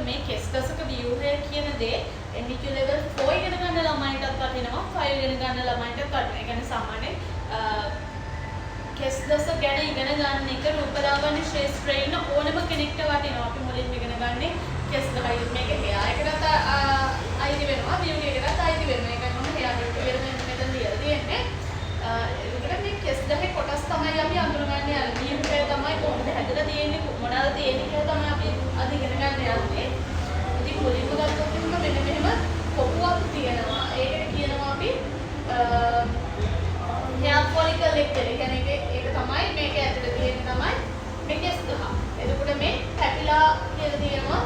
මේ කෙස් ගසක ව්‍යුහය කියන දේ NVQ level 4 ඉගෙන ගන්න ළමයින්ටත් වටිනවා 5 ඉගෙන ගන්න ළමයින්ටත් වටිනවා. ඒ කියන්නේ සාමාන්‍යයෙන් කෙස් ගස ගැන ඉගෙන ගන්න එක රූපලාවන්‍ය ශාස්ත්‍රයේ ඉන්න ඕනම කෙනෙක්ට වටිනවා. අපි මුලින්ම ඉගෙන ගන්නේ කෙස් ගහයි මේක hair එකකට අයිති වෙනවා, beauty එකකට අයිති වෙනවා. ඒකයි මම hair එක කියලා මෙතන ලියලා තියෙන්නේ. ඒකට මේ කෙස් ගහේ කොටස් තමයි අපි අඳුරගන්නේ. අර ව්‍යුහය තමයි කොහොමද හැදලා තියෙන්නේ, මොනවාද තියෙන්නේ කියලා තමයි අපි අද ඉගෙන ගන්න යන්නේ. ඉතින් මුලින්ම ගත්තොත් එහෙනම් මෙන්න මෙහෙම කොපුවක් තියෙනවා. ඒකට කියනවා අපි hair follicle එක කියලා. කියන්නේ ඒක තමයි මේක ඇතුලේ තියෙන තමයි මේ කෙස් ගහ. එතකොට මේ පැපිලා කියලා තියෙනවා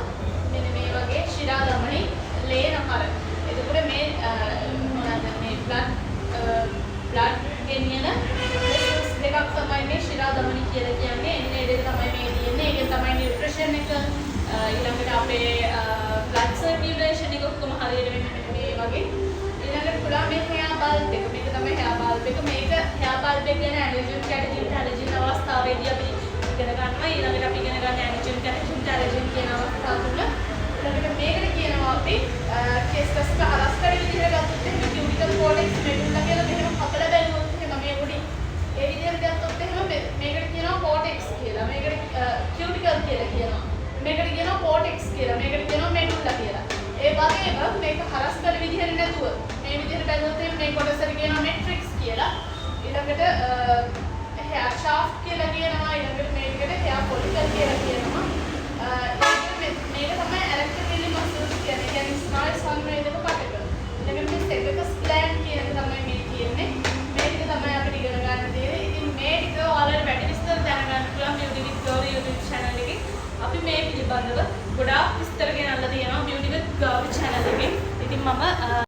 මෙන්න මේ වගේ ශිරා ධමනි ලේනහර. එතකොට මේ මොනවාද මේ blood ගෙනියන vessels දෙකක් තමයි මේ ශිරා ධමනි කියලා කියන්නේ. එන්නේ දෙක තමයි මේ තියෙන්නේ. ඒකෙන් තමයි නියුට්‍රිෂන් එක ඊළඟට අපේ blood circulation එක ඔක්කොම හරියට වෙන්නේ මේ වගේ. ඊළඟට පුරා මේ hair bulb එක. මේක තමයි hair bulb එක. මේක hair bulb එක ගැන allergen allergen අවස්ථාවේදී අපි ඉගෙන ගන්නවා. ඊළඟට අපි ඉගෙන ගන්න allergen කියන අවස්ථාව තුළ ඊළඟට මේකට කියනවා අපි කෙස් ගසක හරස් කරේ විදිහට ගත්තොත් එහෙනම් cuticle cortex medulla කියලා මෙහෙම කපලා බැලුවොත් එහෙනම් මේ උඩින් ඒ විදිහට ගත්තොත් එහෙනම් මේකට කියනවා cortex කියලා. මේකට cuticle කියලා කියනවා. මේකට කියනවා cortex කියලා. මේකට කියනවා medulla කියලා. ඒ වගේම මේක හරස් කරේ විදිහට නැතුව මේ විදිහට බැලුවොත් එහෙනම් මේ කොටසට කියනවා matrix කියලා. ඊළඟට hair shaft කියලා කියනවා. ඊළඟට මේකට hair follicle කියලා කියනවා. මේක තමයි electrically muscles කියන්නේ. කියන්නේ ස්නායු සංවේදක කටක. ඊළඟට මේ cervicus gland කියන එක තමයි මේ කියන්නේ. මේක තමයි අපිට ඉගෙන ගන්න තියෙන්නේ. ඉතින් මේ ටික ඔයාලට වැඩි විස්තර දැනගන්න පුළුවන් beauty with Gauri YouTube channel එකේ. අපි මේ පිළිබඳව ගොඩාක් විස්තර ගෙනල්ලා තියෙනවා beauty with Gauri channel එකේ. ඉතින් මම